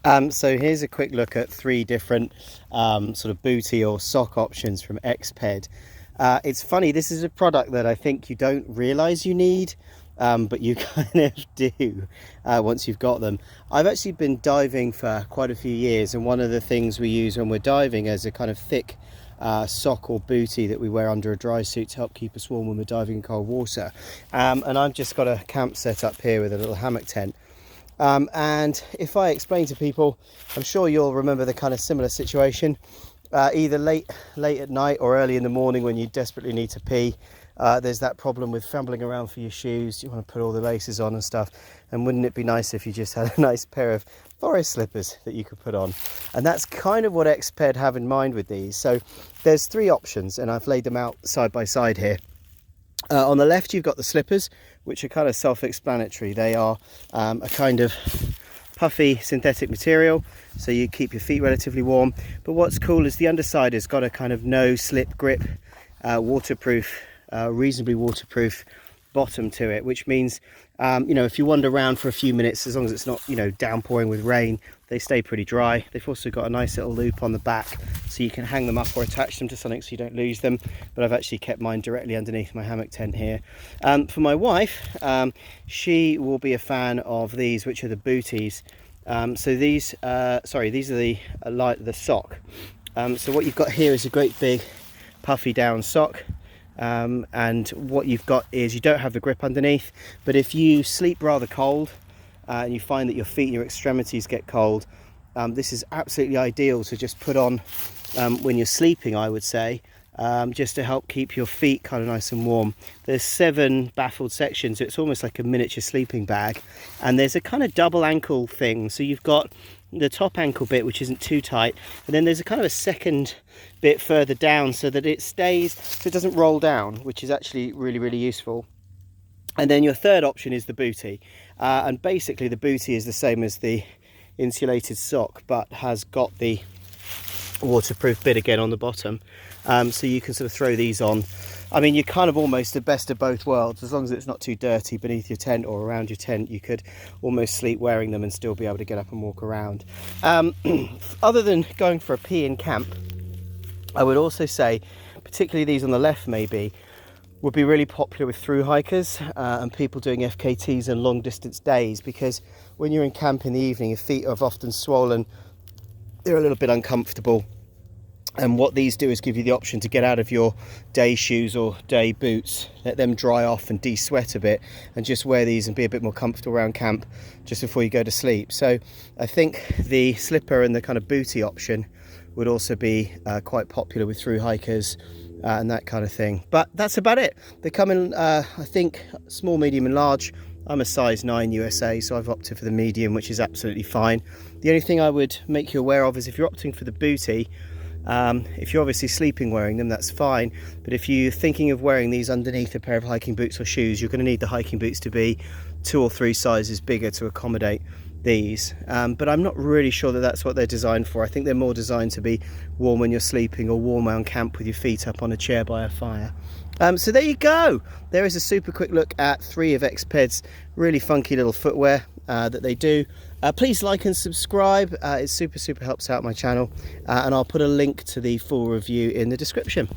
So here's a quick look at three different sort of bootie or sock options from EXPED. It's funny, this is a product that I think you don't realize you need, but you kind of do once you've got them. I've actually been diving for quite a few years, and one of the things we use when we're diving is a kind of thick sock or bootie that we wear under a dry suit to help keep us warm when we're diving in cold water. And I've just got a camp set up here with a little hammock tent. And if I explain to people, I'm sure you'll remember the kind of similar situation, either late at night or early in the morning when you desperately need to pee. There's that problem with fumbling around for your shoes. You want to put all the laces on and stuff, and wouldn't it be nice if you just had a nice pair of forest slippers that you could put on? And that's kind of what EXPED have in mind with these. So there's three options, and I've laid them out side by side here. On the left you've got the slippers, which are kind of self-explanatory. They are a kind of puffy synthetic material, so you keep your feet relatively warm. But what's cool is the underside has got a kind of no slip grip, waterproof, reasonably waterproof bottom to it, which means you know, if you wander around for a few minutes, as long as it's not, you know, downpouring with rain, they stay pretty dry. They've also got a nice little loop on the back, so you can hang them up or attach them to something so you don't lose them. But I've actually kept mine directly underneath my hammock tent here. For my wife, she will be a fan of these, which are the booties. So these sorry, these are the sock. So what you've got here is a great big puffy down sock. And what you've got is you don't have the grip underneath, but if you sleep rather cold and you find that your feet and your extremities get cold, this is absolutely ideal to just put on when you're sleeping, I would say, just to help keep your feet kind of nice and warm. There's 7 baffled sections, so it's almost like a miniature sleeping bag, and there's a kind of double ankle thing. So you've got the top ankle bit, which isn't too tight, and then there's a kind of a second bit further down so that it stays, so it doesn't roll down, which is actually really useful. And then your third option is the bootie, and basically the bootie is the same as the insulated sock, but has got the waterproof bit again on the bottom, so you can sort of throw these on. I mean, you're kind of almost the best of both worlds. As long as it's not too dirty beneath your tent or around your tent, you could almost sleep wearing them and still be able to get up and walk around. Other than going for a pee in camp, I would also say, particularly these on the left maybe, would be really popular with through hikers and people doing FKTs and long distance days, because when you're in camp in the evening, your feet are often swollen, they're a little bit uncomfortable. And what these do is give you the option to get out of your day shoes or day boots, let them dry off and de-sweat a bit, and just wear these and be a bit more comfortable around camp just before you go to sleep. So I think the slipper and the kind of bootie option would also be quite popular with through hikers and that kind of thing. But that's about it. They come in, I think, small, medium and large. I'm a size 9 USA, so I've opted for the medium, which is absolutely fine. The only thing I would make you aware of is if you're opting for the bootie, if you're obviously sleeping wearing them, that's fine. But if you're thinking of wearing these underneath a pair of hiking boots or shoes, you're going to need the hiking boots to be 2 or 3 sizes bigger to accommodate these. But I'm not really sure that that's what they're designed for. I think they're more designed to be warm when you're sleeping, or warm on camp with your feet up on a chair by a fire. So there you go. There is a super quick look at 3 of EXPED's really funky little footwear that they do. Please like and subscribe. It super helps out my channel, and I'll put a link to the full review in the description.